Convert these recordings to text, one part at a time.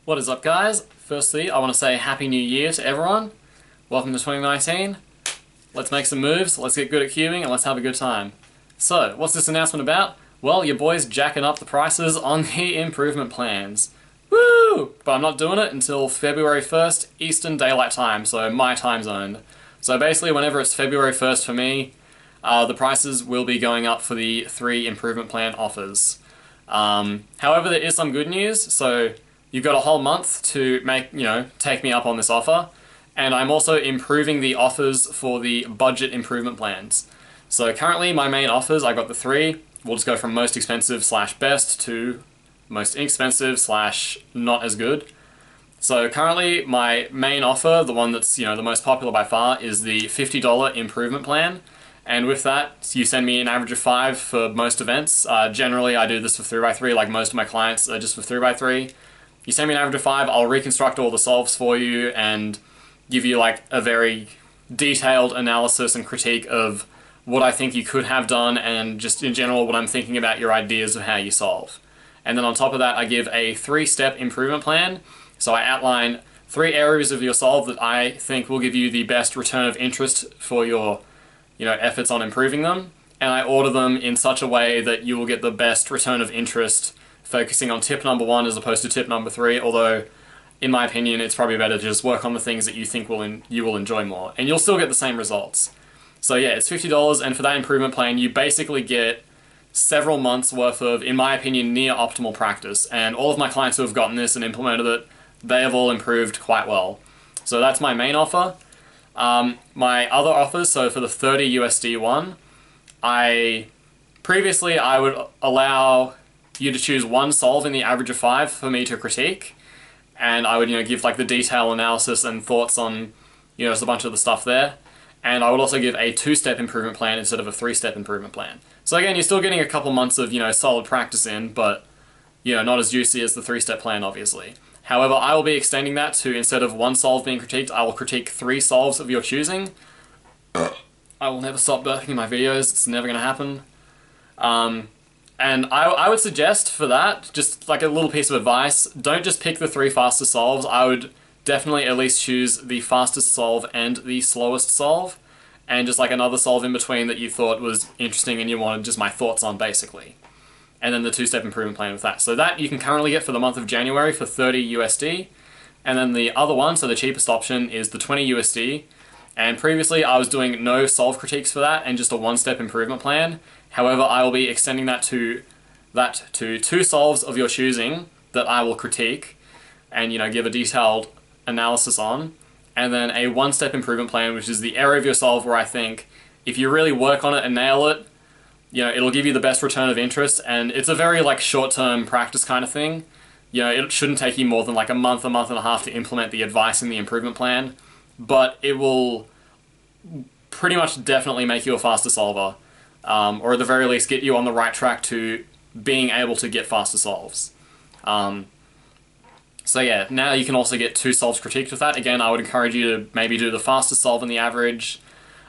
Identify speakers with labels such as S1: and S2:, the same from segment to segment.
S1: What is up, guys? Firstly, I want to say Happy New Year to everyone. Welcome to 2019. Let's make some moves, let's get good at cubing, and let's have a good time. So, what's this announcement about? Well, your boy's jacking up the prices on the improvement plans. Woo! But I'm not doing it until February 1st, Eastern Daylight Time, so my time zone. So basically, whenever it's February 1st for me, the prices will be going up for the 3 improvement plan offers. However, there is some good news, so you've got a whole month to take me up on this offer, and I'm also improving the offers for the budget improvement plans. So currently my main offers, I got the 3. We'll just go from most expensive / best to most inexpensive / not as good. So currently my main offer, the one that's the most popular by far, is the $50 improvement plan. And with that, you send me an average of 5 for most events. Generally I do this for 3x3, like most of my clients are just for 3x3. You send me an average of 5, I'll reconstruct all the solves for you and give you like a very detailed analysis and critique of what I think you could have done and just in general what I'm thinking about your ideas of how you solve. And then on top of that, I give a 3-step improvement plan. So I outline 3 areas of your solve that I think will give you the best return of interest for your efforts on improving them. And I order them in such a way that you will get the best return of interest focusing on tip number 1 as opposed to tip number 3, although in my opinion it's probably better to just work on the things that you think you will enjoy more, and you'll still get the same results. So yeah, it's $50, and for that improvement plan you basically get several months worth of, in my opinion, near optimal practice, and all of my clients who have gotten this and implemented it, they have all improved quite well. So that's my main offer. My other offers, so for the 30 USD one, previously I would allow you to choose 1 solve in the average of 5 for me to critique, and I would give like the detail analysis and thoughts on just a bunch of the stuff there. And I would also give a 2-step improvement plan instead of a 3-step improvement plan. So again, you're still getting a couple months of solid practice in, but not as juicy as the 3-step plan, obviously. However, I will be extending that to, instead of 1 solve being critiqued, I will critique 3 solves of your choosing. I will never stop burping in my videos, it's never going to happen. And I would suggest for that, just like a little piece of advice, don't just pick the 3 fastest solves. I would definitely at least choose the fastest solve and the slowest solve, and just like another solve in between that you thought was interesting and you wanted just my thoughts on, basically. And then the 2-step improvement plan with that. So that you can currently get for the month of January for 30 USD. And then the other one, so the cheapest option, is the 20 USD. And previously I was doing no solve critiques for that and just a 1-step improvement plan. However, I will be extending that to 2 solves of your choosing that I will critique and give a detailed analysis on, and then a 1-step improvement plan, which is the area of your solve where I think if you really work on it and nail it, it'll give you the best return of interest, and it's a very like short-term practice kind of thing. It shouldn't take you more than like a month and a half to implement the advice in the improvement plan, but it will pretty much definitely make you a faster solver. Or at the very least get you on the right track to being able to get faster solves. So yeah, now you can also get 2 solves critiqued with that. Again, I would encourage you to maybe do the fastest solve in the average,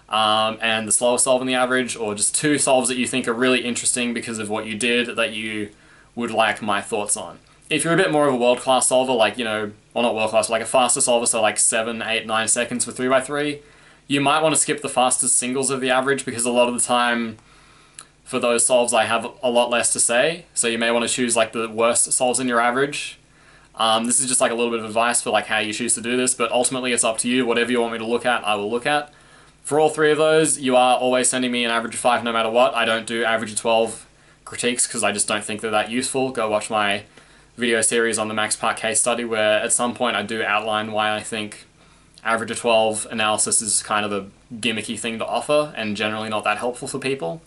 S1: and the slowest solve in the average, or just 2 solves that you think are really interesting because of what you did that you would like my thoughts on. If you're a bit more of a world-class solver, like, well, not world-class, like a faster solver, so like 7, 8, 9 seconds for 3x3, you might want to skip the fastest singles of the average, because a lot of the time for those solves I have a lot less to say, so you may want to choose like the worst solves in your average. This is just like a little bit of advice for like how you choose to do this, but ultimately it's up to you. Whatever you want me to look at, I will look at. For all 3 of those, you are always sending me an average of 5 no matter what. I don't do average of 12 critiques because I just don't think they're that useful. Go watch my video series on the Max Park case study, where at some point I do outline why I think average of 12 analysis is kind of a gimmicky thing to offer and generally not that helpful for people.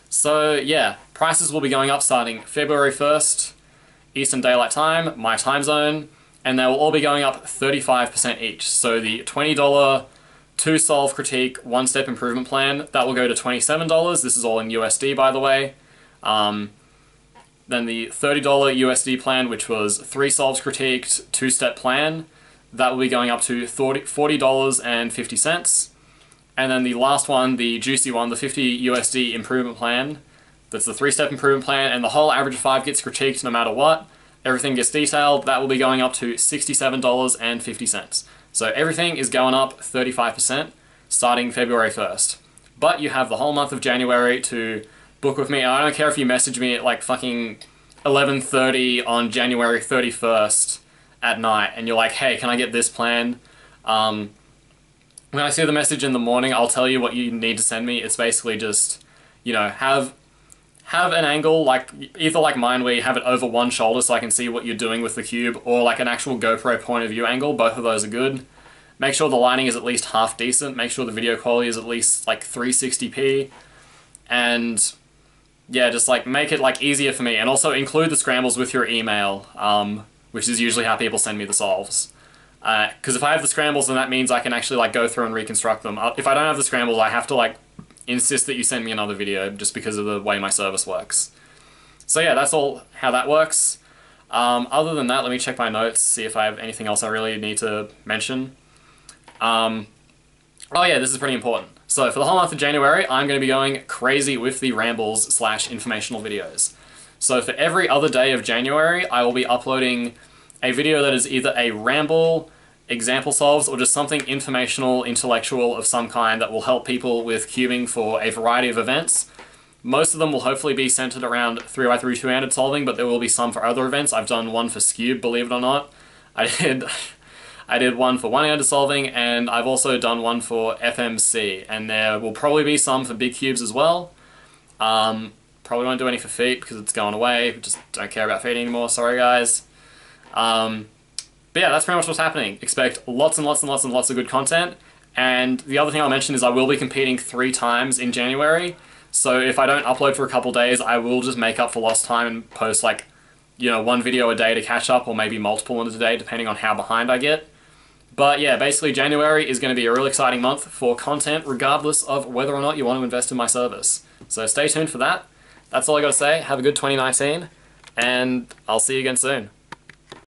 S1: So yeah, prices will be going up starting February 1st, Eastern Daylight Time, my time zone, and they will all be going up 35% each. So the $20 2-solve critique 1-step improvement plan, that will go to $27. This is all in USD, by the way. Then the $30 USD plan, which was 3 solves critiqued, 2-step plan, that will be going up to $40.50. And then the last one, the juicy one, the 50 USD improvement plan, that's the 3-step improvement plan, and the whole average of 5 gets critiqued no matter what. everything gets detailed, that will be going up to $67.50. So everything is going up 35% starting February 1st. But you have the whole month of January to book with me, and I don't care if you message me at like fucking 11:30 on January 31st at night, and you're like, hey, can I get this plan? When I see the message in the morning, I'll tell you what you need to send me. It's basically just, you know, have an angle, like either like mine where you have it over one shoulder so I can see what you're doing with the cube, or like an actual GoPro point of view angle. Both of those are good. Make sure the lighting is at least half decent. Make sure the video quality is at least like 360p. And yeah, just like make it like easier for me. And also include the scrambles with your email, which is usually how people send me the solves. Because if I have the scrambles, then that means I can actually like go through and reconstruct them. If I don't have the scrambles, I have to like insist that you send me another video just because of the way my service works. So yeah, that's all how that works. Other than that, let me check my notes, see if I have anything else I really need to mention. Oh yeah, this is pretty important. So for the whole month of January, I'm going to be going crazy with the rambles / informational videos. So for every other day of January, I will be uploading a video that is either a ramble, example solves, or just something informational, intellectual of some kind that will help people with cubing for a variety of events. Most of them will hopefully be centered around 3x3 two-handed solving, but there will be some for other events. I've done one for Scube, believe it or not. I did one for one-handed solving, and I've also done one for FMC, and there will probably be some for big cubes as well. Probably won't do any for feet because it's going away. Just don't care about feet anymore, sorry guys. But yeah, that's pretty much what's happening. Expect lots and lots and lots and lots of good content. And the other thing I'll mention is I will be competing 3 times in January. So if I don't upload for a couple days, I will just make up for lost time and post like, you know, 1 video a day to catch up, or maybe multiple ones a day, depending on how behind I get. But yeah, basically January is going to be a real exciting month for content, regardless of whether or not you want to invest in my service. So stay tuned for that. That's all I got to say. Have a good 2019, and I'll see you again soon.